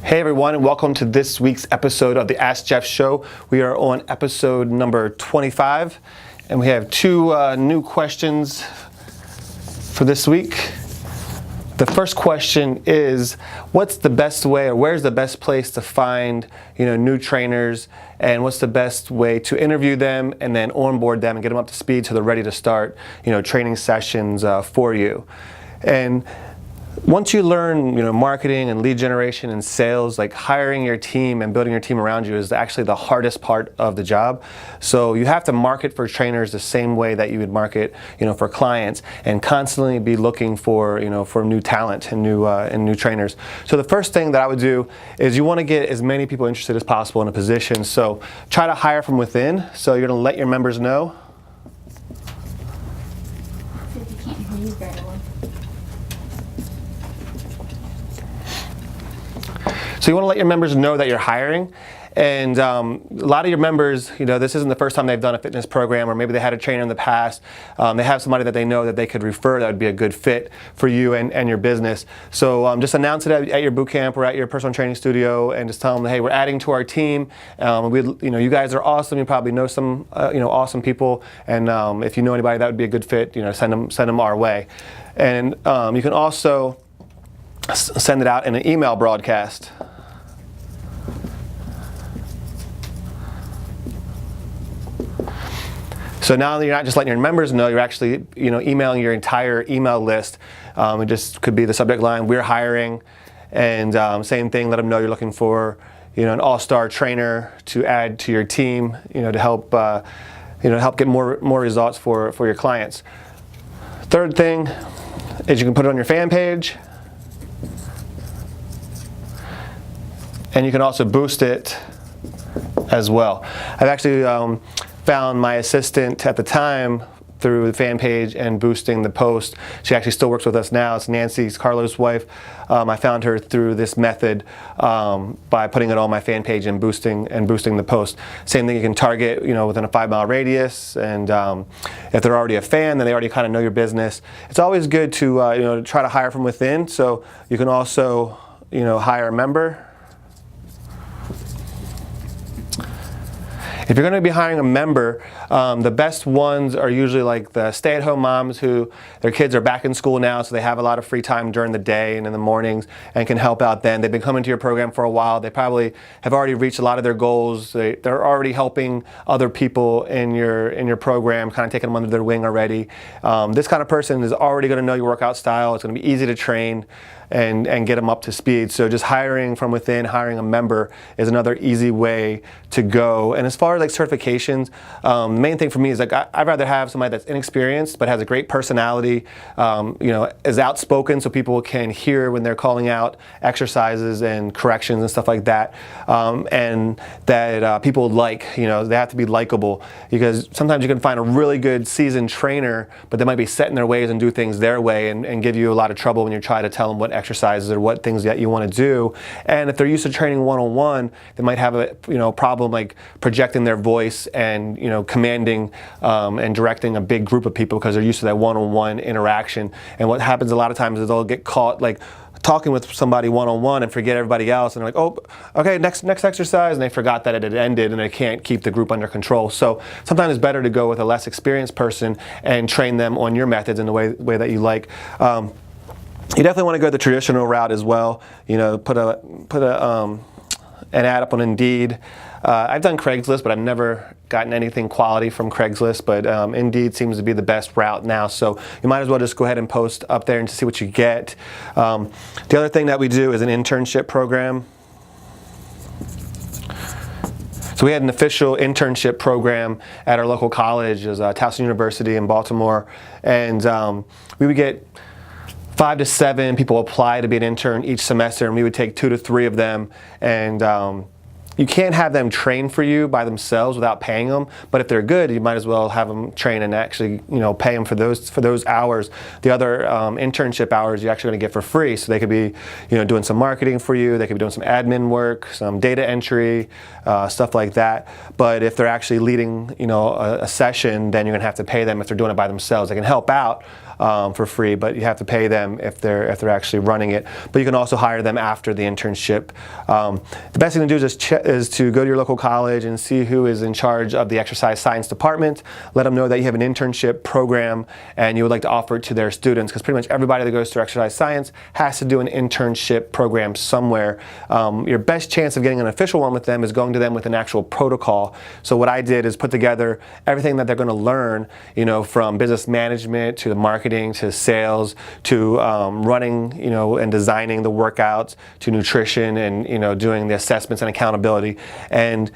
Hey everyone, and welcome to this week's episode of the Ask Jeff Show. We are on episode number 25, and we have two new questions for this week. The first question is, what's the best way, or where's the best place to find new trainers, and what's the best way to interview them and then onboard them and get them up to speed so they're ready to start training sessions for you. And once you learn marketing and lead generation and sales, like hiring your team and building your team around you is actually the hardest part of the job. So you have to market for trainers the same way that you would market for clients, and constantly be looking for for new talent and new trainers. So the first thing that I would do is you want to get as many people interested as possible in a position. So try to hire from within. So you're going to let your members know. You can't hear you very well. So you want to let your members know that you're hiring, and a lot of your members, this isn't the first time they've done a fitness program, or maybe they had a trainer in the past. They have somebody that they know that they could refer that would be a good fit for you and your business. So just announce it at your boot camp or at your personal training studio, and just tell them, hey, we're adding to our team. You guys are awesome. You probably know some awesome people, and if you know anybody that would be a good fit, send them our way. And you can also send it out in an email broadcast. So now you're not just letting your members know, you're actually emailing your entire email list. It just could be the subject line, we're hiring, and same thing, let them know you're looking for an all-star trainer to add to your team, to help help get more results for your clients. Third thing is you can put it on your fan page, and you can also boost it as well. I've actually found my assistant at the time through the fan page and boosting the post. She actually still works with us now. It's Nancy's Carlos' wife. I found her through this method by putting it on my fan page and boosting the post. Same thing, you can target within a 5-mile radius, and if they're already a fan, then they already kind of know your business. It's always good to try to hire from within. So you can also hire a member. If you're going to be hiring a member, the best ones are usually like the stay-at-home moms who their kids are back in school now, so they have a lot of free time during the day and in the mornings and can help out then. They've been coming to your program for a while. They probably have already reached a lot of their goals. They're already helping other people in your program, kind of taking them under their wing already. This kind of person is already going to know your workout style. It's going to be easy to train and get them up to speed. So just hiring from within, hiring a member is another easy way to go. And as far as like certifications, the main thing for me is like I'd rather have somebody that's inexperienced but has a great personality, is outspoken so people can hear when they're calling out exercises and corrections and stuff like that, and that people like, they have to be likable, because sometimes you can find a really good seasoned trainer, but they might be set in their ways and do things their way and give you a lot of trouble when you try to tell them what exercises or what things that you want to do. And if they're used to training one-on-one, they might have a problem like projecting their voice and commanding and directing a big group of people, because they're used to that one-on-one interaction. And what happens a lot of times is they'll get caught like talking with somebody one-on-one and forget everybody else, and they're like, oh, okay, next exercise, and they forgot that it had ended and they can't keep the group under control. So sometimes it's better to go with a less experienced person and train them on your methods in the way that you like. You definitely want to go the traditional route as well. Put an ad up on Indeed. I've done Craigslist, but I've never gotten anything quality from Craigslist. But Indeed seems to be the best route now. So you might as well just go ahead and post up there and see what you get. The other thing that we do is an internship program. So we had an official internship program at our local college, it was Towson University in Baltimore, and we would get 5 to 7 people apply to be an intern each semester, and we would take 2 to 3 of them and you can't have them train for you by themselves without paying them. But if they're good, you might as well have them train and actually, pay them for those hours. The other internship hours you're actually going to get for free. So they could be, doing some marketing for you. They could be doing some admin work, some data entry, stuff like that. But if they're actually leading, a session, then you're going to have to pay them if they're doing it by themselves. They can help out for free, but you have to pay them if they're actually running it. But you can also hire them after the internship. The best thing to do is to go to your local college and see who is in charge of the exercise science department. Let them know that you have an internship program and you would like to offer it to their students, because pretty much everybody that goes through exercise science has to do an internship program somewhere. Your best chance of getting an official one with them is going to them with an actual protocol. So what I did is put together everything that they're going to learn, from business management to the marketing to sales to running, and designing the workouts to nutrition and, doing the assessments and accountability. And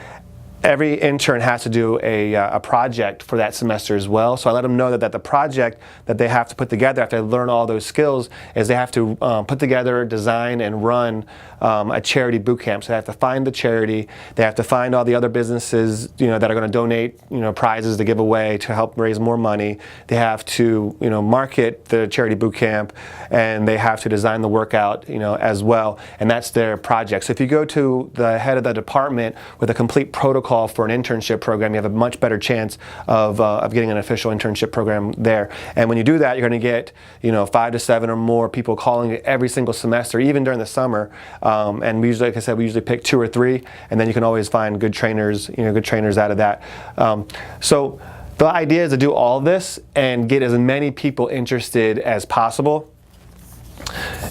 every intern has to do a project for that semester as well. So I let them know that the project that they have to put together after they learn all those skills is they have to put together, design, and run a charity boot camp. So they have to find the charity. They have to find all the other businesses, that are going to donate, prizes to give away to help raise more money. They have to, market the charity boot camp, and they have to design the workout, as well. And that's their project. So if you go to the head of the department with a complete protocol for an internship program, you have a much better chance of getting an official internship program there. And when you do that, you're going to get 5 to 7 or more people calling it every single semester, even during the summer. And we usually, like I said, we usually pick 2 or 3, and then you can always find good trainers, out of that. So the idea is to do all of this and get as many people interested as possible.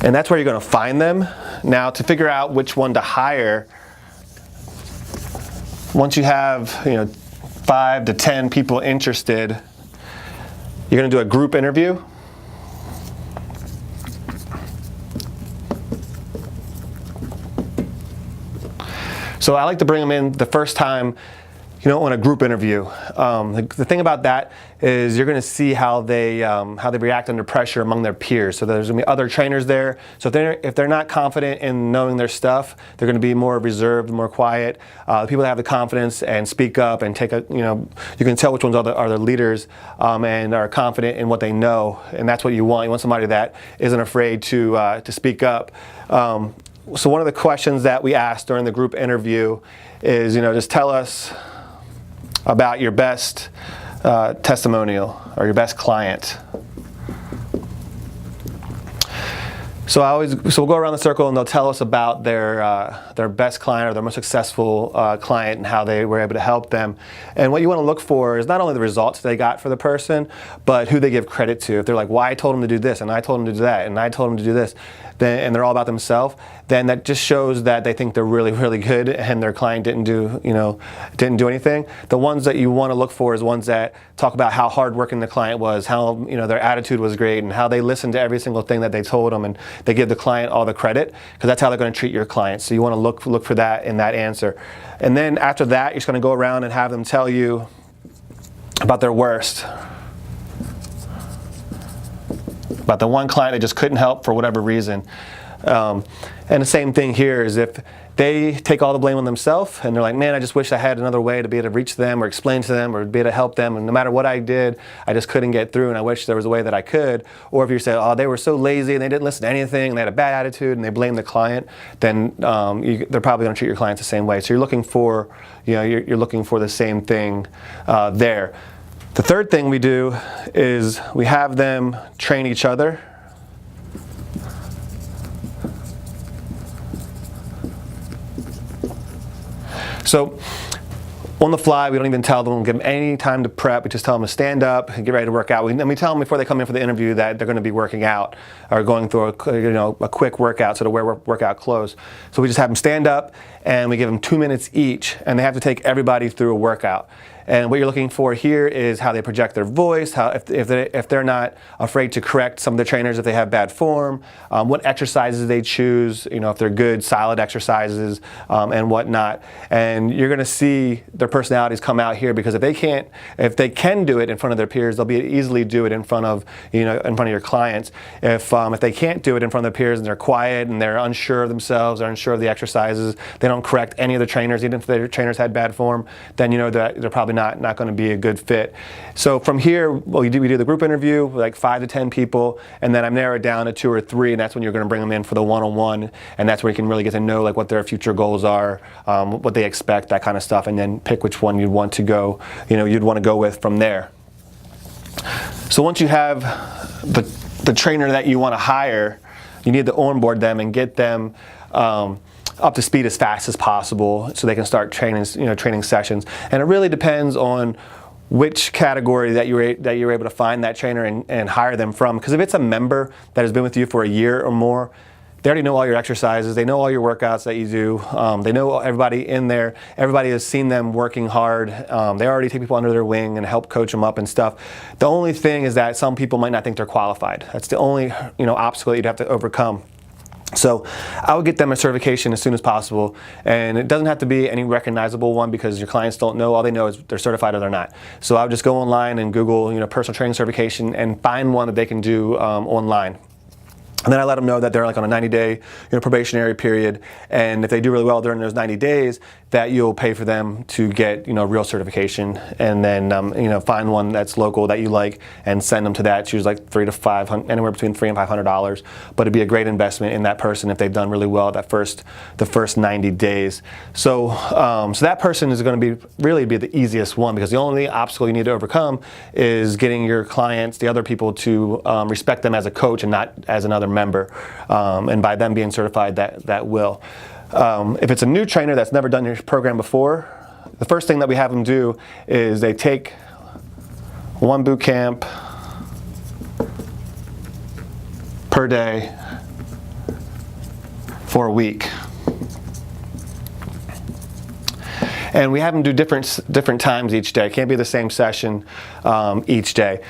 And that's where you're going to find them. Now, to figure out which one to hire, once you have 5 to 10 people interested, you're going to do a group interview. So I like to bring them in the first time, on a group interview. The thing about that is you're going to see how they react under pressure among their peers. So there's going to be other trainers there. So if they're not confident in knowing their stuff, they're going to be more reserved, more quiet. People that have the confidence and speak up and take you can tell which ones are the leaders and are confident in what they know. And that's what you want. You want somebody that isn't afraid to speak up. So one of the questions that we asked during the group interview is, just tell us about your best testimonial or your best client. So we'll go around the circle and they'll tell us about their best client or their most successful client and how they were able to help them. And what you want to look for is not only the results they got for the person, but who they give credit to. If they're like, "Well, I told them to do this, and I told them to do that, and I told them to do this," and they're all about themselves, then that just shows that they think they're really, really good and their client didn't do anything. The ones that you want to look for is ones that talk about how hardworking the client was, how their attitude was great, and how they listened to every single thing that they told them, and they give the client all the credit, because that's how they're going to treat your clients. So you want to look for that in that answer. And then after that, you're just going to go around and have them tell you about their worst. About the one client that just couldn't help for whatever reason. And the same thing here is if they take all the blame on themselves and they're like, "Man, I just wish I had another way to be able to reach them or explain to them or be able to help them, and no matter what I did, I just couldn't get through, and I wish there was a way that I could." Or if you say, "Oh, they were so lazy and they didn't listen to anything and they had a bad attitude," and they blame the client, then they're probably going to treat your clients the same way. So you're looking for, you're looking for the same thing there. The third thing we do is we have them train each other. So on the fly, we don't even tell them, give them any time to prep. We just tell them to stand up and get ready to work out. And we tell them before they come in for the interview that they're going to be working out or going through a quick workout, so to wear workout clothes. So we just have them stand up and we give them 2 minutes each, and they have to take everybody through a workout. And what you're looking for here is how they project their voice, how if they're not afraid to correct some of the trainers if they have bad form, what exercises they choose, if they're good, solid exercises, and whatnot. And you're going to see their personalities come out here, because if they can do it in front of their peers, they'll be easily do it in front of your clients. If they can't do it in front of their peers and they're quiet and they're unsure of themselves, they're unsure of the exercises, they don't correct any of the trainers, even if their trainers had bad form, then you know that they're probably not going to be a good fit. So from here, we do the group interview, like 5 to 10 people, and then I'm narrowed down to 2 or 3, and that's when you're going to bring them in for the one-on-one, and that's where you can really get to know like what their future goals are, what they expect, that kind of stuff, and then pick which one you'd want to go with from there. So once you have the trainer that you want to hire, you need to onboard them and get them up to speed as fast as possible so they can start training sessions. And it really depends on which category that you're able to find that trainer and hire them from. Because if it's a member that has been with you for a year or more, they already know all your exercises, they know all your workouts that you do, they know everybody in there, everybody has seen them working hard, they already take people under their wing and help coach them up and stuff. The only thing is that some people might not think they're qualified. That's the only obstacle that you'd have to overcome. So I would get them a certification as soon as possible, and it doesn't have to be any recognizable one, because your clients don't know. All they know is they're certified or they're not. So I would just go online and Google personal training certification and find one that they can do online. And then I let them know that they're like on a 90-day probationary period, and if they do really well during those 90 days, that you'll pay for them to get real certification, and then find one that's local that you like and send them to that. Choose like $300 to $500, anywhere between $300 and $500. But it'd be a great investment in that person if they've done really well the first 90 days. So so that person is going to really be the easiest one, because the only obstacle you need to overcome is getting your clients, the other people, to respect them as a coach and not as another member, and by them being certified, that will. If it's a new trainer that's never done your program before, the first thing that we have them do is they take one boot camp per day for a week. And we have them do different times each day. It can't be the same session each day.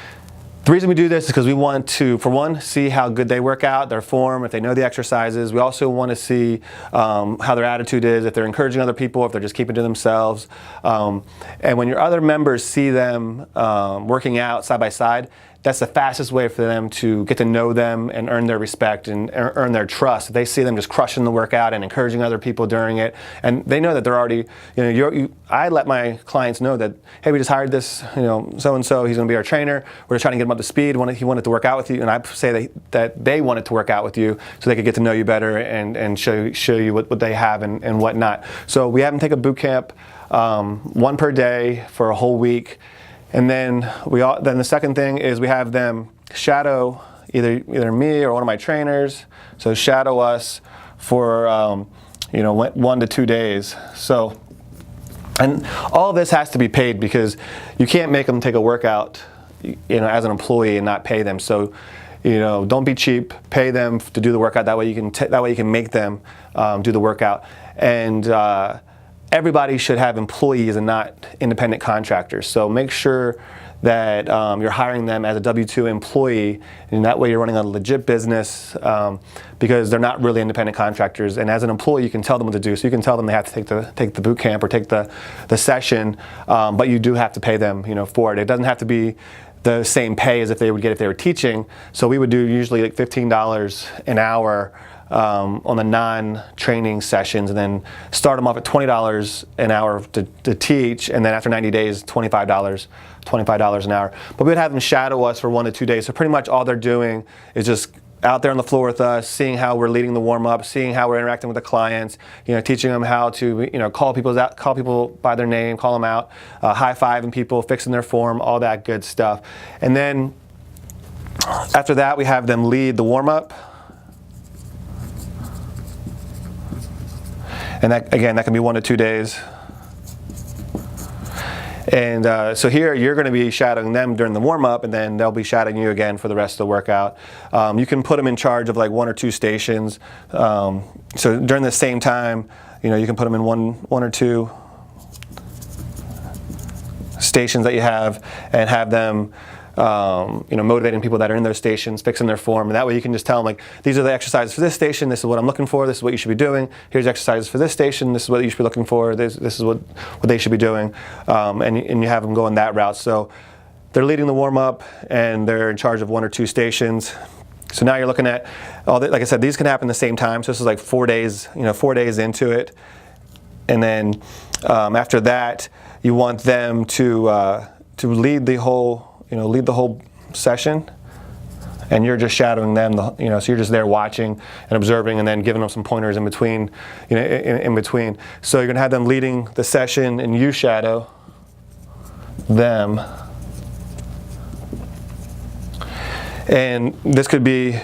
The reason we do this is because we want to, for one, see how good they work out, their form, if they know the exercises. We also want to see how their attitude is, if they're encouraging other people, if they're just keeping to themselves. And when your other members see them working out side by side, that's the fastest way for them to get to know them and earn their respect and earn their trust. If they see them just crushing the workout and encouraging other people during it, and they know that they're already, I let my clients know that, hey, we just hired this, so-and-so, he's going to be our trainer. We're just trying to get him up to speed. He wanted to work out with you, and I say that they wanted to work out with you so they could get to know you better and show you what they have and whatnot. So we have them take a boot camp, 1 per day for a whole week. And then then the second thing is we have them shadow either me or one of my trainers. So shadow us for 1 to 2 days. So, and all this has to be paid, because you can't make them take a workout as an employee and not pay them. So don't be cheap. Pay them to do the workout. That way you can make them do the workout. And everybody should have employees and not independent contractors. So make sure that you're hiring them as a W-2 employee, and that way you're running a legit business, because they're not really independent contractors. And as an employee, you can tell them what to do. So you can tell them they have to take the boot camp or take the session, but you do have to pay them for it. It doesn't have to be the same pay as if they would get if they were teaching. So we would do usually like $15 an hour on the non-training sessions, and then start them off at $20 an hour to teach, and then after 90 days, $25 an hour. But we would have them shadow us for 1 to 2 days. So pretty much all they're doing is just out there on the floor with us, seeing how we're leading the warm-up, seeing how we're interacting with the clients, teaching them how to call people by their name, call them out, high-fiving people, fixing their form, all that good stuff. And then after that, we have them lead the warm-up. And that can be 1 to 2 days. And so here you're going to be shadowing them during the warm-up, and then they'll be shadowing you again for the rest of the workout. You can put them in charge of like 1 or 2 stations. So during the same time, you can put them in one or two stations that you have and have them motivating people that are in those stations, fixing their form, and that way you can just tell them, like, these are the exercises for this station, this is what I'm looking for, this is what you should be doing, here's exercises for this station, this is what you should be looking for, this is what they should be doing, and you have them going that route. So they're leading the warm-up and they're in charge of 1 or 2 stations. So now you're looking at all that. Like I said, these can happen at the same time, so this is like 4 days, 4 days into it, and then after that you want them to lead the whole lead the whole session, and you're just shadowing them. So you're just there watching and observing, and then giving them some pointers in between. In between. So you're gonna have them leading the session, and you shadow them. And this could be,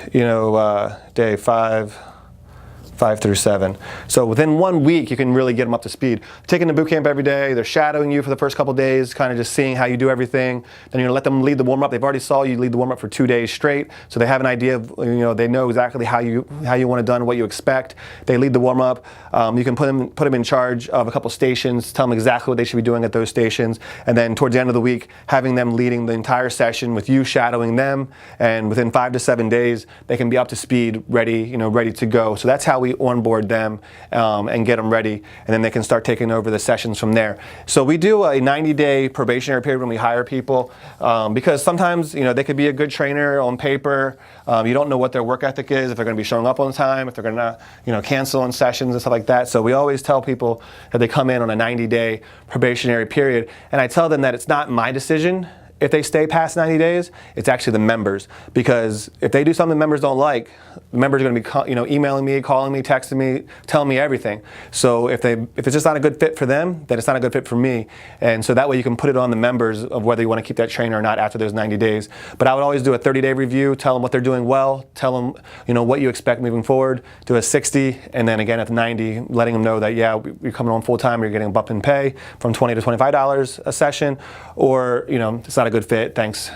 day 5 through 7. So within 1 week, you can really get them up to speed. Taking the boot camp every day, they're shadowing you for the first couple days, kind of just seeing how you do everything. Then you're gonna let them lead the warm-up. They've already saw you lead the warm-up for 2 days straight, so they have an idea of, they know exactly how you want it done, what you expect. They lead the warm-up. You can put them in charge of a couple stations, tell them exactly what they should be doing at those stations, and then towards the end of the week, having them leading the entire session with you shadowing them. And within 5 to 7 days, they can be up to speed, ready to go. So that's how we onboard them and get them ready, and then they can start taking over the sessions from there. So we do a 90-day probationary period when we hire people, because sometimes they could be a good trainer on paper. You don't know what their work ethic is, if they're going to be showing up on time, if they're going to cancel on sessions and stuff like that. So we always tell people that they come in on a 90-day probationary period, and I tell them that it's not my decision if they stay past 90 days, it's actually the members. Because if they do something members don't like, the members are going to be emailing me, calling me, texting me, telling me everything. So if it's just not a good fit for them, then it's not a good fit for me. And so that way you can put it on the members of whether you want to keep that trainer or not after those 90 days. But I would always do a 30-day review, tell them what they're doing well, tell them what you expect moving forward, do a 60, and then again at the 90, letting them know that, yeah, you're coming on full time, you're getting a bump in pay from $20 to $25 a session, or it's not a good fit, thanks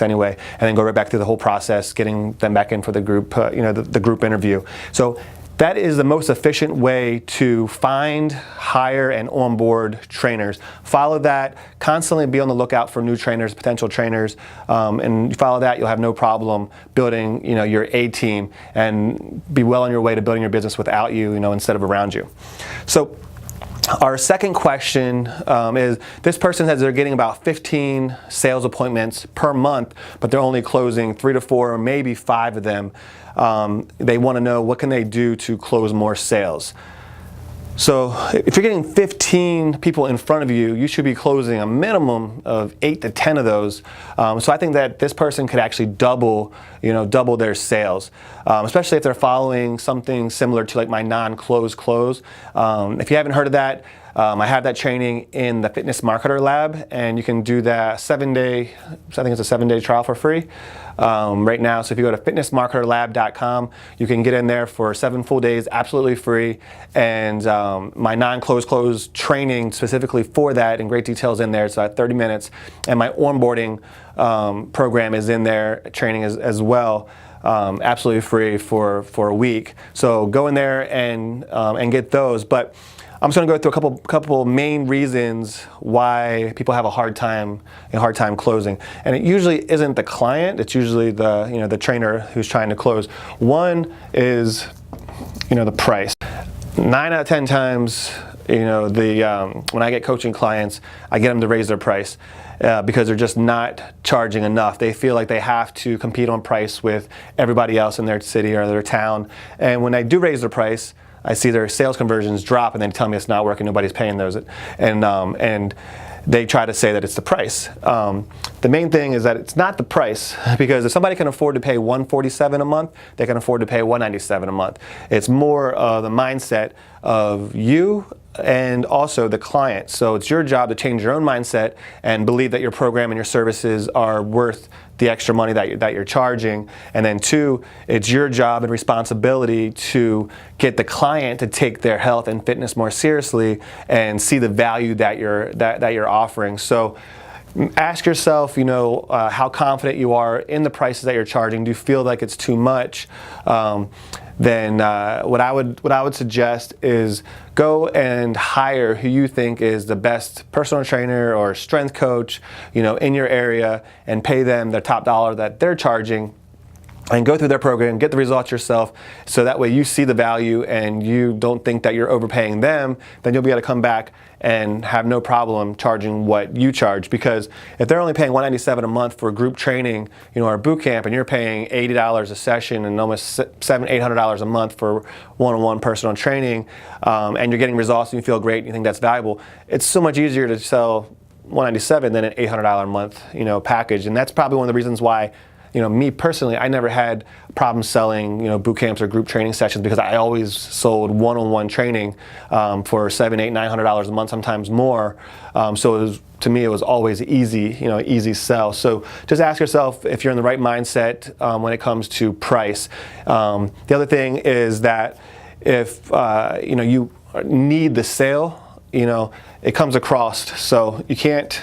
anyway, and then go right back through the whole process, getting them back in for the group, the group interview. So that is the most efficient way to find, hire, and onboard trainers. Follow that. Constantly be on the lookout for new trainers, potential trainers, and you follow that, you'll have no problem building, your A team, and be well on your way to building your business without you, instead of around you. So our second question is, this person says they're getting about 15 sales appointments per month, but they're only closing 3 to 4 or maybe 5 of them. They want to know, what can they do to close more sales? So if you're getting 15 people in front of you, you should be closing a minimum of 8 to 10 of those. So I think that this person could actually double their sales, especially if they're following something similar to like my non-close close. If you haven't heard of that, I have that training in the Fitness Marketer Lab, and you can do that 7-day, I think it's a 7-day trial for free right now. So if you go to fitnessmarketerlab.com, you can get in there for 7 full days, absolutely free. And my non-close close training specifically for that, in great details in there, so 30 minutes. And my onboarding program is in there, training as well. Absolutely free for a week. So go in there and get those. But I'm just going to go through a couple main reasons why people have a hard time closing, and it usually isn't the client. It's usually the trainer who's trying to close. One is the price. 9 out of 10 times, when I get coaching clients, I get them to raise their price because they're just not charging enough. They feel like they have to compete on price with everybody else in their city or their town, and when I do raise their price, I see their sales conversions drop, and they tell me it's not working, nobody's paying those, and they try to say that it's the price. The main thing is that it's not the price, because if somebody can afford to pay $147 a month, they can afford to pay $197 a month. It's more the mindset of you and also the client. So it's your job to change your own mindset and believe that your program and your services are worth the extra money that you're charging. And then 2, it's your job and responsibility to get the client to take their health and fitness more seriously and see the value that you're offering. So ask yourself, how confident you are in the prices that you're charging. Do you feel like it's too much? Then what I would suggest is go and hire who you think is the best personal trainer or strength coach, in your area, and pay them the top dollar that they're charging. And go through their program, get the results yourself, so that way you see the value and you don't think that you're overpaying them. Then you'll be able to come back and have no problem charging what you charge. Because if they're only paying $197 a month for group training, or boot camp, and you're paying $80 a session and almost $700-800 a month for one-on-one personal training, and you're getting results and you feel great and you think that's valuable, it's so much easier to sell $197 than an $800 a month, package. And that's probably one of the reasons why, me personally, I never had problems selling, boot camps or group training sessions, because I always sold one-on-one training for $700, $800, $900 a month, sometimes more. So to me, it was always easy, easy sell. So just ask yourself if you're in the right mindset when it comes to price. The other thing is that if you need the sale, it comes across. So you can't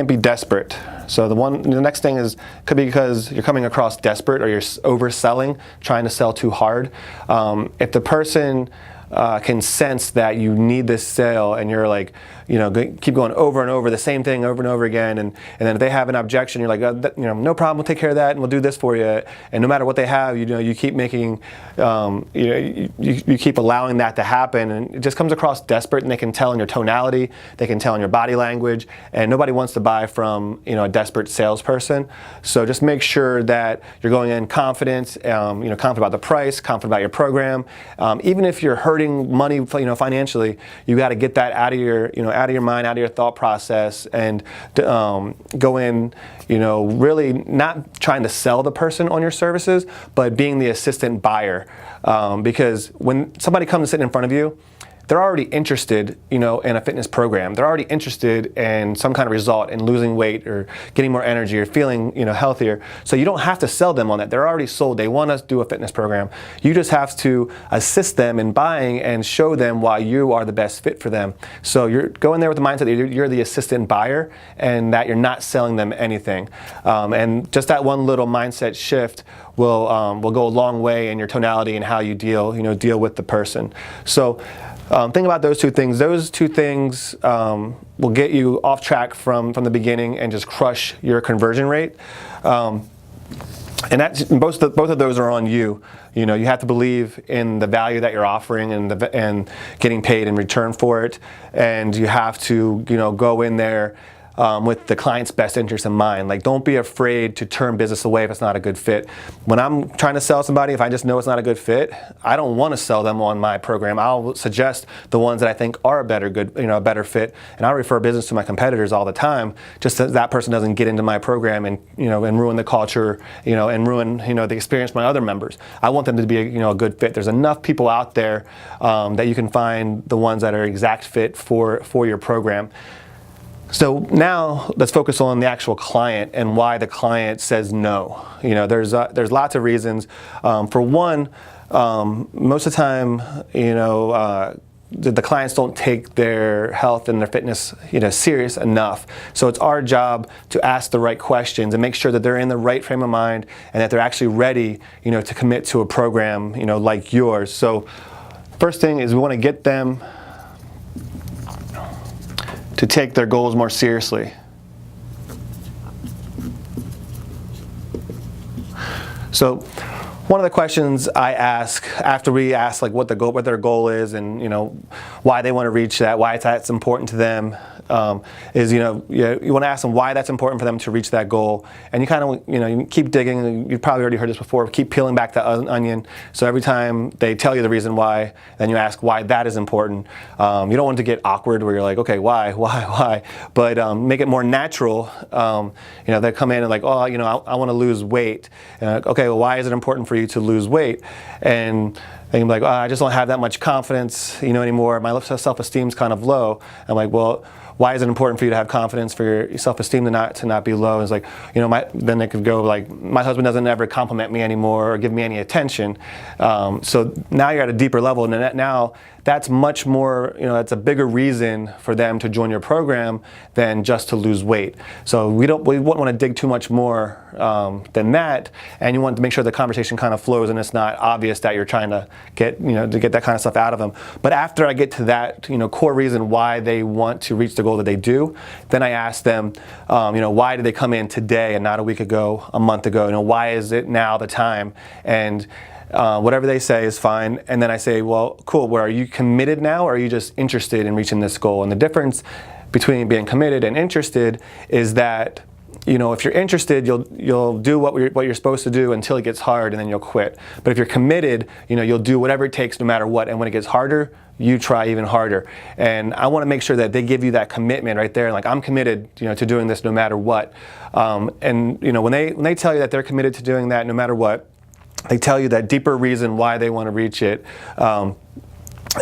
be desperate. So the next thing could be because you're coming across desperate, or you're overselling, trying to sell too hard. If the person can sense that you need this sale, and you're like, keep going over and over the same thing over and over again, and then if they have an objection, you're like, no problem, we'll take care of that, and we'll do this for you. And no matter what they have, you keep making, you keep allowing that to happen, and it just comes across desperate. And they can tell in your tonality, they can tell in your body language, and nobody wants to buy from a desperate salesperson. So just make sure that you're going in confident, confident about the price, confident about your program. Even if you're hurting money, financially, you got to get that out of your, out of your mind, out of your thought process, and go in, really not trying to sell the person on your services, but being the assistant buyer. Because when somebody comes and sits in front of you, they're already interested, in a fitness program. They're already interested in some kind of result, in losing weight or getting more energy or feeling, healthier. So you don't have to sell them on that. They're already sold. They want to do a fitness program. You just have to assist them in buying and show them why you are the best fit for them. So you're going there with the mindset that you're the assistant buyer and that you're not selling them anything. And just that one little mindset shift will go a long way in your tonality and how you deal with the person. So think about those two things. Those two things will get you off track from the beginning and just crush your conversion rate. And both of those are on you. You have to believe in the value that you're offering and getting paid in return for it. And you have to go in there with the client's best interest in mind. Like, don't be afraid to turn business away if it's not a good fit. When I'm trying to sell somebody, if I just know it's not a good fit, I don't want to sell them on my program. I'll suggest the ones that I think are a better fit, and I'll refer business to my competitors all the time, just so that person doesn't get into my program and and ruin the culture, and ruin the experience for my other members. I want them to be a good fit. There's enough people out there that you can find the ones that are exact fit for your program. So now let's focus on the actual client and why the client says no. There's lots of reasons. For one, most of the time, the clients don't take their health and their fitness, serious enough. So it's our job to ask the right questions and make sure that they're in the right frame of mind and that they're actually ready, to commit to a program, like yours. So first thing is we want to get them to take their goals more seriously. So one of the questions I ask after we ask what their goal is, and why they want to reach that, why that's important to them, is you want to ask them why that's important for them to reach that goal, and you kind of you keep digging. You've probably already heard this before. Keep peeling back the onion. So every time they tell you the reason why, then you ask why that is important. You don't want it to get awkward where you're like, okay, why? But make it more natural. They come in and like, oh, I want to lose weight. Okay, well, why is it important for you to lose weight? And they can be like, oh, I just don't have that much confidence, anymore. My self-esteem's kind of low. I'm like, well, why is it important for you to have confidence, for your self-esteem to not be low? It's like, then they could go like, my husband doesn't ever compliment me anymore or give me any attention. So now you're at a deeper level, and now that's much more, that's a bigger reason for them to join your program than just to lose weight. So we wouldn't want to dig too much more than that, and you want to make sure the conversation kind of flows and it's not obvious that you're trying to get, to get that kind of stuff out of them. But after I get to that, core reason why they want to reach the goal that they do, then I ask them, why did they come in today and not a week ago, a month ago? Why is it now the time? And whatever they say is fine. And then I say, well, cool, are you committed now, or are you just interested in reaching this goal? And the difference between being committed and interested is that, if you're interested, you'll do what you're supposed to do until it gets hard, and then you'll quit. But if you're committed, you'll do whatever it takes no matter what. And when it gets harder, you try even harder. And I want to make sure that they give you that commitment right there. Like, I'm committed, to doing this no matter what. And when they tell you that they're committed to doing that no matter what, they tell you that deeper reason why they want to reach it, you're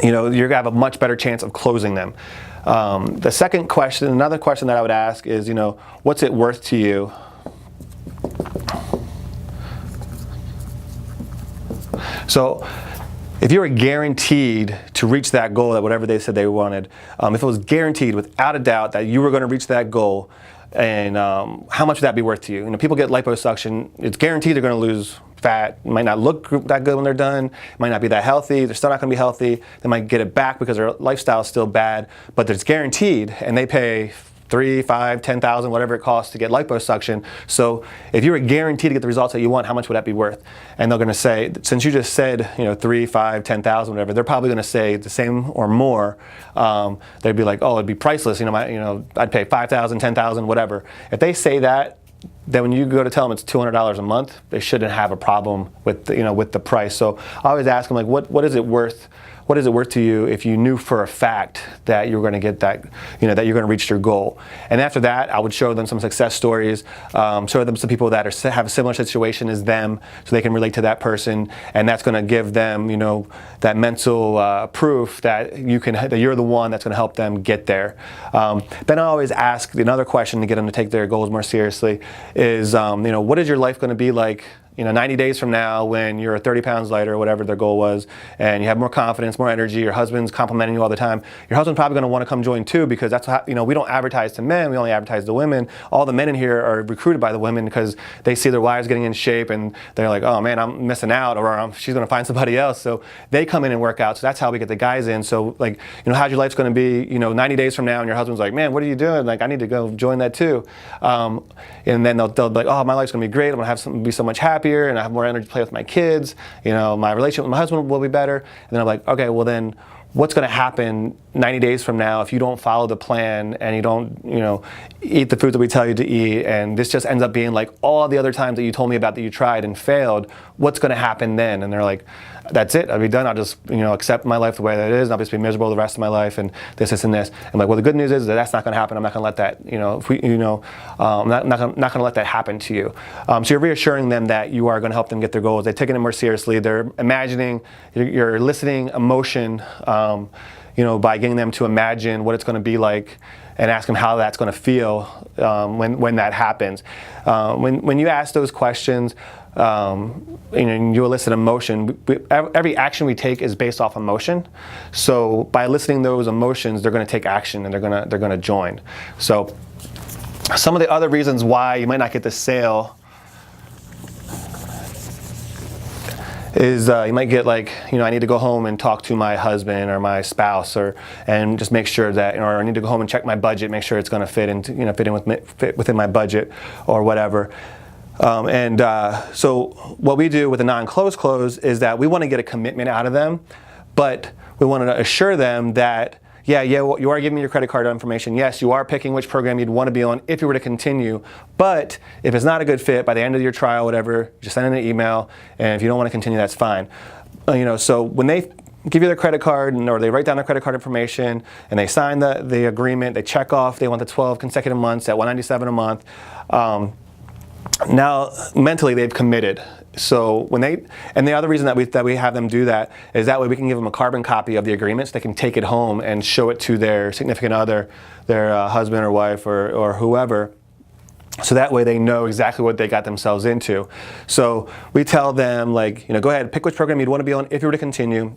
going to have a much better chance of closing them. The second question, another question that I would ask is, what's it worth to you? So if you were guaranteed to reach that goal, that whatever they said they wanted, if it was guaranteed without a doubt that you were going to reach that goal, and how much would that be worth to you? People get liposuction, it's guaranteed they're going to lose fat. It might not look that good when they're done. It might not be that healthy. They're still not going to be healthy. They might get it back because their lifestyle is still bad, but it's guaranteed, and they pay $3,000, $5,000, $10,000, whatever it costs to get liposuction. So if you were guaranteed to get the results that you want, how much would that be worth? And they're going to say, since you just said, $3,000, $5,000, $10,000, whatever, they're probably going to say the same or more. They'd be like, oh, it'd be priceless. I'd pay $5,000, $10,000, whatever. If they say that, then when you go to tell them it's $200 a month, they shouldn't have a problem with the price. So I always ask them, like, what is it worth? What is it worth to you if you knew for a fact that you're going to get that, that you're going to reach your goal? And after that, I would show them some success stories, show them some people that have a similar situation as them, so they can relate to that person, and that's going to give them, that mental proof that you're the one that's going to help them get there. Then I always ask another question to get them to take their goals more seriously: is what is your life going to be like 90 days from now, when you're 30 pounds lighter, or whatever their goal was, and you have more confidence, more energy, your husband's complimenting you all the time. Your husband's probably going to want to come join too, because that's how, we don't advertise to men, we only advertise to women. All the men in here are recruited by the women because they see their wives getting in shape, and they're like, oh man, I'm missing out, or she's going to find somebody else. So they come in and work out. So that's how we get the guys in. So, like, how's your life's going to be, 90 days from now, and your husband's like, man, what are you doing? Like, I need to go join that too. And then they'll be like, oh, my life's going to be great. I'm going to be so much happier, and I have more energy to play with my kids. My relationship with my husband will be better. And then I'm like, okay, well then, what's going to happen 90 days from now if you don't follow the plan and you don't, eat the food that we tell you to eat, and this just ends up being like all the other times that you told me about that you tried and failed? What's going to happen then? And they're like, that's it, I'll be done. I'll just, accept my life the way that it is, and I'll just be miserable the rest of my life, and this, and this. I'm like, well, the good news is that that's not going to happen. I'm not going to let that, I'm not going to let that happen to you. So you're reassuring them that you are going to help them get their goals. They're taking it more seriously. They're imagining, you're eliciting emotion, by getting them to imagine what it's going to be like, and ask them how that's going to feel when that happens. When you ask those questions, you elicit emotion. Every action we take is based off emotion. So by eliciting those emotions, they're going to take action, and they're going to join. So some of the other reasons why you might not get the sale is you might get like, I need to go home and talk to my husband or my spouse, and just make sure that, or I need to go home and check my budget, make sure it's going to fit within my budget, or whatever. So what we do with a non-close close is that we want to get a commitment out of them, but we want to assure them that, yeah, you are giving me your credit card information. Yes, you are picking which program you'd want to be on if you were to continue. But if it's not a good fit, by the end of your trial, whatever, just send in an email. And if you don't want to continue, that's fine. So when they give you their credit card, or they write down their credit card information, and they sign the agreement, they check off, they want the 12 consecutive months at $197 a month. Now mentally they've committed. So and the other reason that we have them do that is that way we can give them a carbon copy of the agreement, so they can take it home and show it to their significant other, their husband or wife, or whoever. So that way they know exactly what they got themselves into. So we tell them, like, go ahead, pick which program you'd want to be on if you were to continue.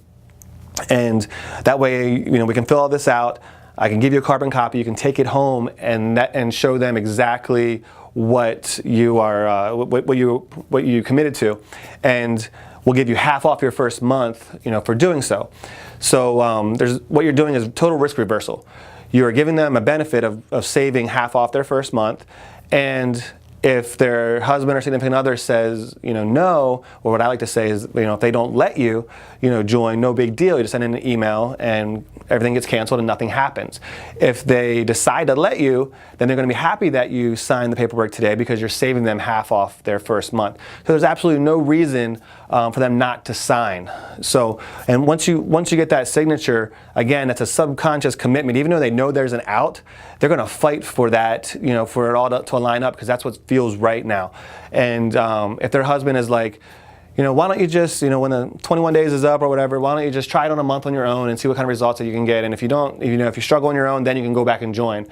And that way, we can fill all this out. I can give you a carbon copy. You can take it home and show them exactly what you are, what you committed to, and we'll give you half off your first month, for doing so. So what you're doing is total risk reversal. You are giving them a benefit of saving half off their first month, and if their husband or significant other says, no, or what I like to say is, if they don't let you, join, no big deal. You just send in an email and everything gets canceled and nothing happens. If they decide to let you, then they're going to be happy that you signed the paperwork today because you're saving them half off their first month. So there's absolutely no reason for them not to sign. So, and once you get that signature, again, that's a subconscious commitment. Even though they know there's an out, they're going to fight for that, for it all to line up, because that's what feels right now. And if their husband is like, why don't you just, when the 21 days is up or whatever, why don't you just try it on a month on your own and see what kind of results that you can get. And if you don't, if you struggle on your own, then you can go back and join.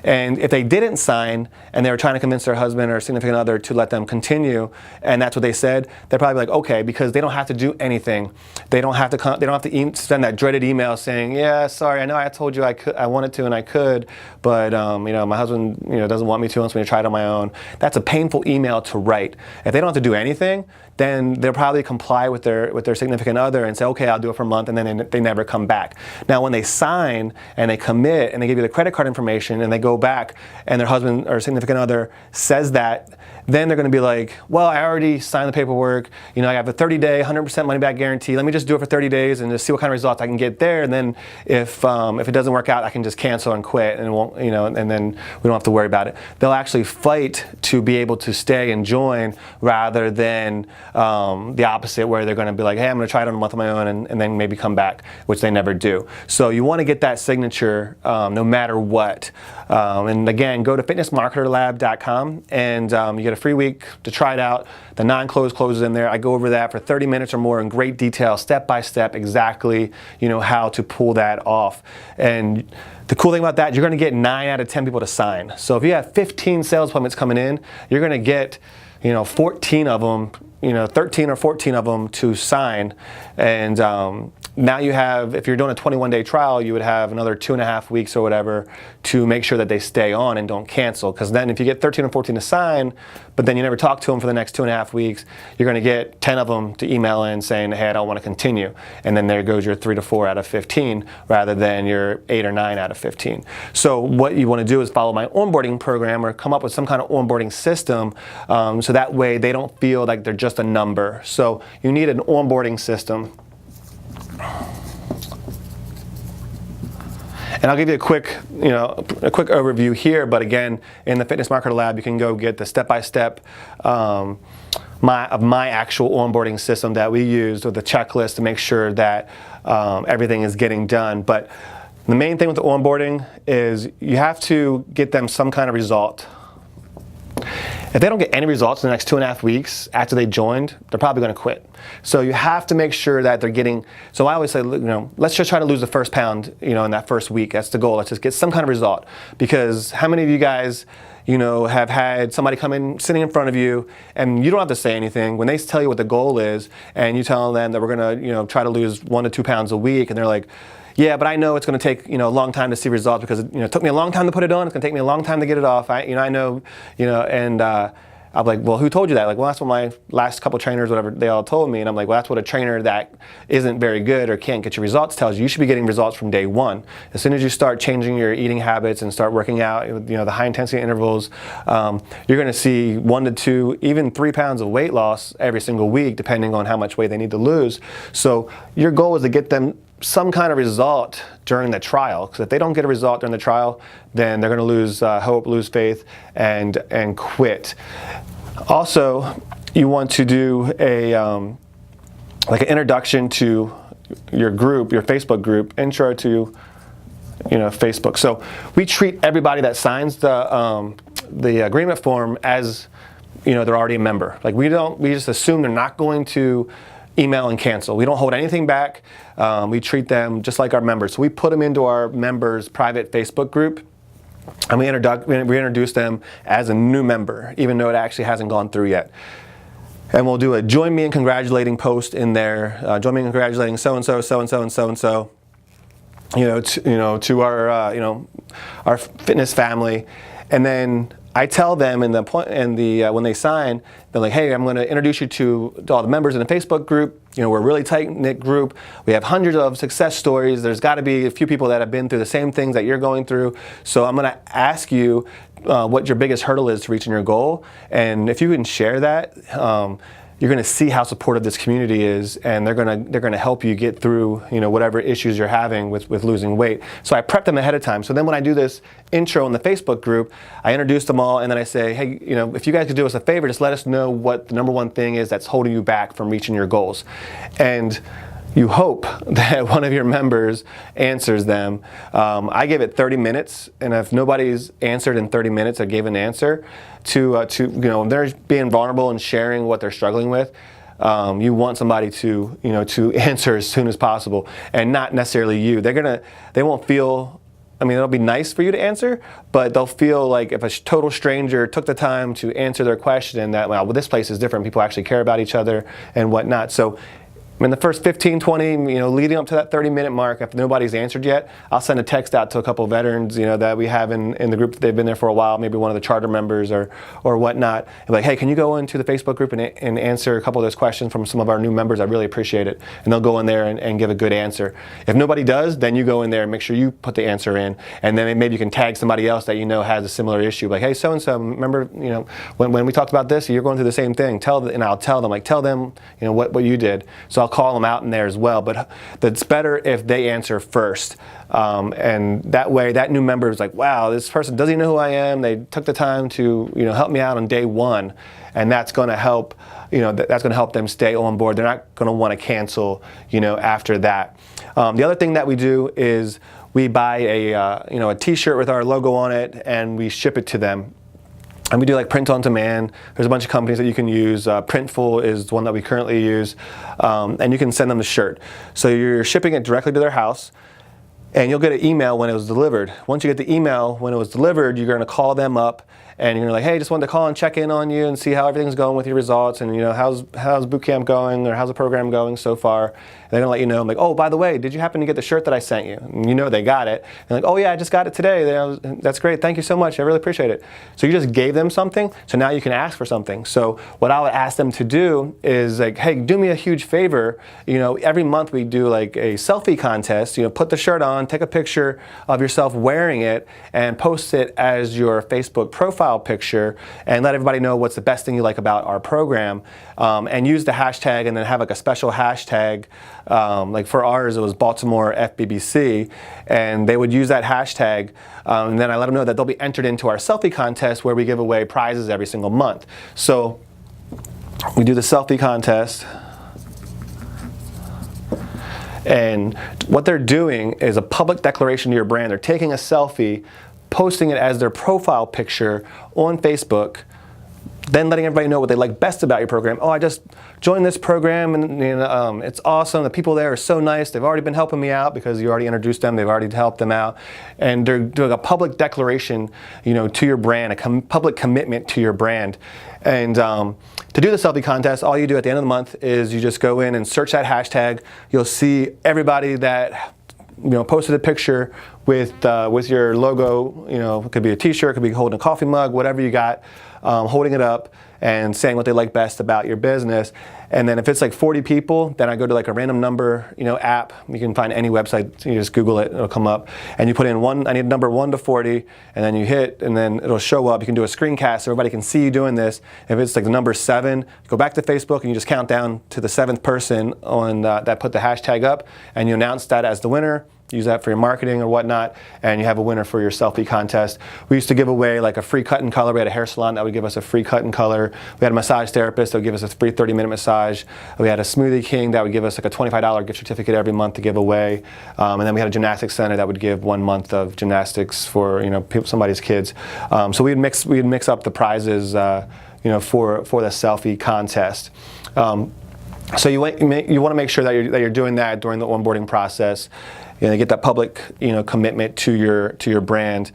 And if they didn't sign and they were trying to convince their husband or significant other to let them continue, and that's what they said, they're probably like, okay, because they don't have to do anything. They don't have to send that dreaded email saying, yeah, sorry, I know I told you I wanted to and I could, but my husband doesn't want me to, wants me to try it on my own. That's a painful email to write. If they don't have to do anything, then they'll probably comply with their significant other and say, okay, I'll do it for a month, and then they never come back. Now, when they sign and they commit and they give you the credit card information and they go back and their husband or significant other says that, then they're going to be like, well, I already signed the paperwork. I have a 30-day, 100% money back guarantee. Let me just do it for 30 days and just see what kind of results I can get there. And then if it doesn't work out, I can just cancel and quit, and won't, and then we don't have to worry about it. They'll actually fight to be able to stay and join, rather than the opposite, where they're going to be like, hey, I'm going to try it on a month on my own, and then maybe come back, which they never do. So you want to get that signature no matter what. And again, go to fitnessmarketerlab.com and you get a free week to try it out. The non-close closes in there. I go over that for 30 minutes or more in great detail, step by step, exactly how to pull that off. And the cool thing about that, you're going to get 9 out of 10 people to sign. So if you have 15 sales appointments coming in, you're going to get 14 of them, 13 or 14 of them to sign. And now you have, if you're doing a 21-day trial, you would have another 2.5 weeks or whatever to make sure that they stay on and don't cancel. Because then if you get 13 or 14 to sign, but then you never talk to them for the next 2.5 weeks, you're going to get 10 of them to email in saying, hey, I don't want to continue. And then there goes your 3 to 4 out of 15, rather than your 8 or 9 out of 15. So what you want to do is follow my onboarding program, or come up with some kind of onboarding system, so that way they don't feel like they're just a number. So you need an onboarding system. And I'll give you a quick overview here. But again, in the Fitness Marketer Lab, you can go get the step-by-step of my actual onboarding system that we used, with the checklist to make sure that everything is getting done. But the main thing with the onboarding is you have to get them some kind of result. If they don't get any results in the next 2.5 weeks after they joined, they're probably going to quit. So you have to make sure that they're getting, so I always say, let's just try to lose the first pound, in that first week. That's the goal. Let's just get some kind of result. Because how many of you guys, have had somebody come in, sitting in front of you, and you don't have to say anything. When they tell you what the goal is, and you tell them that we're going to, try to lose 1 to 2 pounds a week, and they're like, yeah, but I know it's going to take a long time to see results, because it took me a long time to put it on. It's going to take me a long time to get it off. I know, and I'm like, well, who told you that? Like, well, that's what my last couple trainers, whatever, they all told me. And I'm like, well, that's what a trainer that isn't very good or can't get your results tells you. You should be getting results from day one. As soon as you start changing your eating habits and start working out, the high intensity intervals, you're going to see 1 to 2, even 3 pounds of weight loss every single week, depending on how much weight they need to lose. So your goal is to get them some kind of result during the trial, because if they don't get a result during the trial, then they're going to lose hope, lose faith, and quit. Also, you want to do a like an introduction to your group, your Facebook group, intro to Facebook. So we treat everybody that signs the agreement form as they're already a member. Like we just assume they're not going to email and cancel. We don't hold anything back. We treat them just like our members. So we put them into our members' private Facebook group, and we introduce them as a new member, even though it actually hasn't gone through yet. and we'll do a join me in congratulating post in there. Join me in congratulating so and so, so and so, and so and so. To our our fitness family, and then I tell them when they sign, they're like, hey, I'm going to introduce you to all the members in the Facebook group. We're a really tight-knit group. We have hundreds of success stories. There's got to be a few people that have been through the same things that you're going through. So I'm going to ask you what your biggest hurdle is to reaching your goal, and if you can share that. You're going to see how supportive this community is, and they're going to help you get through whatever issues you're having with losing weight. So I prep them ahead of time. So then when I do this intro in the Facebook group, I introduce them all, and then I say, hey, if you guys could do us a favor, just let us know what the number one thing is that's holding you back from reaching your goals. And you hope that one of your members answers them. I give it 30 minutes, and if nobody's answered in 30 minutes or gave an answer to they're being vulnerable and sharing what they're struggling with. You want somebody to answer as soon as possible, and not necessarily you. They won't feel. I mean, it'll be nice for you to answer, but they'll feel like if a total stranger took the time to answer their question, that well, this place is different. People actually care about each other and whatnot. So in the first 15, 20, leading up to that 30-minute mark, if nobody's answered yet, I'll send a text out to a couple of veterans, that we have in the group that they've been there for a while, maybe one of the charter members or whatnot. And like, hey, can you go into the Facebook group and answer a couple of those questions from some of our new members? I really appreciate it. And they'll go in there and give a good answer. If nobody does, then you go in there and make sure you put the answer in. And then maybe you can tag somebody else that has a similar issue. Like, hey, so-and-so, remember, when we talked about this, you're going through the same thing. And I'll tell them, what you did. So I'll call them out in there as well, but it's better if they answer first, and that way that new member is like, wow, this person doesn't know who I am. They took the time to help me out on day one, and that's going to help that's going to help them stay on board. They're not going to want to cancel after that. The other thing that we do is we buy a t-shirt with our logo on it, and we ship it to them. And we do like print on demand. There's a bunch of companies that you can use. Printful is one that we currently use. And you can send them the shirt. So you're shipping it directly to their house, and you'll get an email when it was delivered. Once you get the email when it was delivered, you're going to call them up, and you're like, hey, just wanted to call and check in on you and see how everything's going with your results, and how's boot camp going, or how's the program going so far. And they're gonna let you know, like, oh, by the way, did you happen to get the shirt that I sent you? And they got it. And like, oh yeah, I just got it today. That's great. Thank you so much. I really appreciate it. So you just gave them something. So now you can ask for something. So what I would ask them to do is like, hey, do me a huge favor. Every month we do like a selfie contest. Put the shirt on, take a picture of yourself wearing it, and post it as your Facebook profile picture, and let everybody know what's the best thing you like about our program, and use the hashtag, and then have like a special hashtag. Like for ours, it was Baltimore FBBC, and they would use that hashtag, and then I let them know that they'll be entered into our selfie contest, where we give away prizes every single month. So we do the selfie contest, and what they're doing is a public declaration to your brand. They're taking a selfie, posting it as their profile picture on Facebook, then letting everybody know what they like best about your program. Oh, I just joined this program, and it's awesome. The people there are so nice. They've already been helping me out because you already introduced them. They've already helped them out, and they're doing a public declaration, to your brand, a public commitment to your brand. And to do the selfie contest, all you do at the end of the month is you just go in and search that hashtag. You'll see everybody that posted a picture with your logo. It could be a t-shirt, it could be holding a coffee mug, whatever you got, holding it up and saying what they like best about your business. And then if it's like 40 people, then I go to like a random number, app. You can find any website. You just Google it, it'll come up. And you put in I need number 1 to 40, and then you hit, and then it'll show up. You can do a screencast so everybody can see you doing this. If it's like the number 7, go back to Facebook and you just count down to the 7th person on that put the hashtag up, and you announce that as the winner. Use that for your marketing or whatnot, and you have a winner for your selfie contest. We used to give away like a free cut and color. We had a hair salon that would give us a free cut and color. We had a massage therapist that would give us a free 30-minute massage. We had a smoothie king that would give us like a $25 gift certificate every month to give away. And then we had a gymnastics center that would give 1 month of gymnastics for somebody's kids. So we'd mix up the prizes for the selfie contest. So you want to make sure that you're doing that during the onboarding process. Get that public commitment to your brand.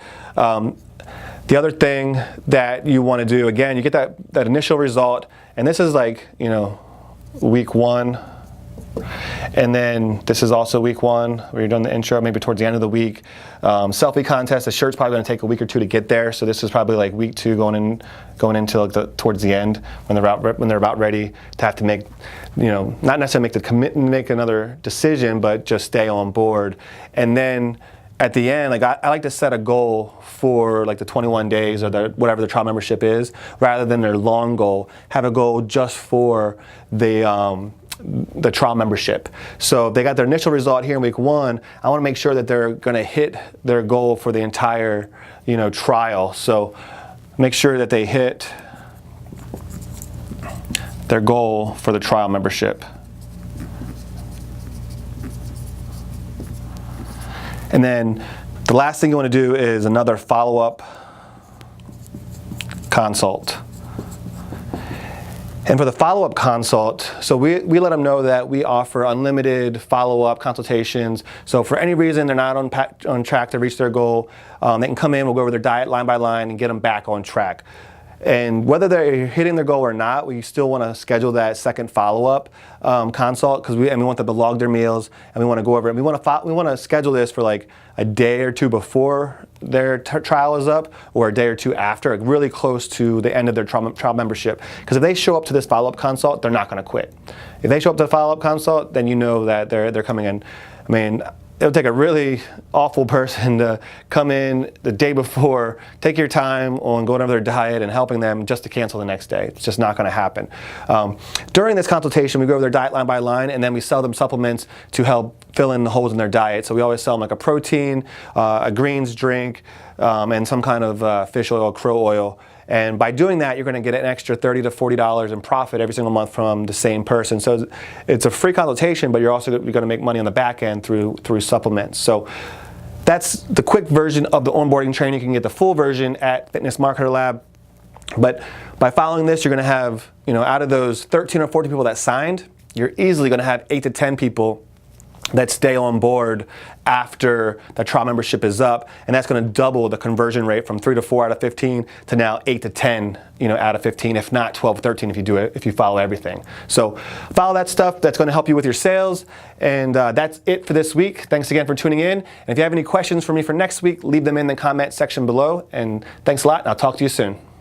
The other thing that you want to do, again, you get that initial result, and this is like, week 1. And then this is also week 1 where you're doing the intro, maybe towards the end of the week. Selfie contest, the shirt's probably going to take a week or 2 to get there. So this is probably like week 2 going into like towards the end when they're about ready to have to make, not necessarily make the commitment, make another decision, but just stay on board. And then at the end, like I like to set a goal for like the 21 days or whatever the trial membership is, rather than their long goal. Have a goal just for the trial membership. So if they got their initial result here in week 1, I want to make sure that they're going to hit their goal for the entire, trial. So make sure that they hit their goal for the trial membership. And then the last thing you want to do is another follow-up consult. And for the follow-up consult, so we let them know that we offer unlimited follow-up consultations. So for any reason they're not on track to reach their goal, they can come in, we'll go over their diet line by line and get them back on track. And whether they're hitting their goal or not, we still want to schedule that second follow-up consult, because we want them to log their meals, and we want to go over it. We want to schedule this for like a day or 2 before their trial is up, or a day or 2 after, like really close to the end of their trial membership. Because if they show up to this follow-up consult, they're not going to quit. If they show up to the follow-up consult, then you know that they're coming in. I mean, it would take a really awful person to come in the day before, take your time on going over their diet and helping them just to cancel the next day. It's just not going to happen. During this consultation, we go over their diet line by line, and then we sell them supplements to help fill in the holes in their diet. So we always sell them like a protein, a greens drink, and some kind of fish oil, crow oil. And by doing that, you're going to get an extra $30 to $40 in profit every single month from the same person. So it's a free consultation, but you're also going to make money on the back end through supplements. So that's the quick version of the onboarding training. You can get the full version at Fitness Marketer Lab. But by following this, you're going to have, out of those 13 or 14 people that signed, you're easily going to have 8 to 10 people that stay on board after the trial membership is up, and that's going to double the conversion rate from 3 to 4 out of 15 to now 8 to 10, out of 15, if not 12, 13 if you follow everything. So follow that stuff. That's going to help you with your sales, and that's it for this week. Thanks again for tuning in. And if you have any questions for me for next week, leave them in the comment section below. And thanks a lot, and I'll talk to you soon.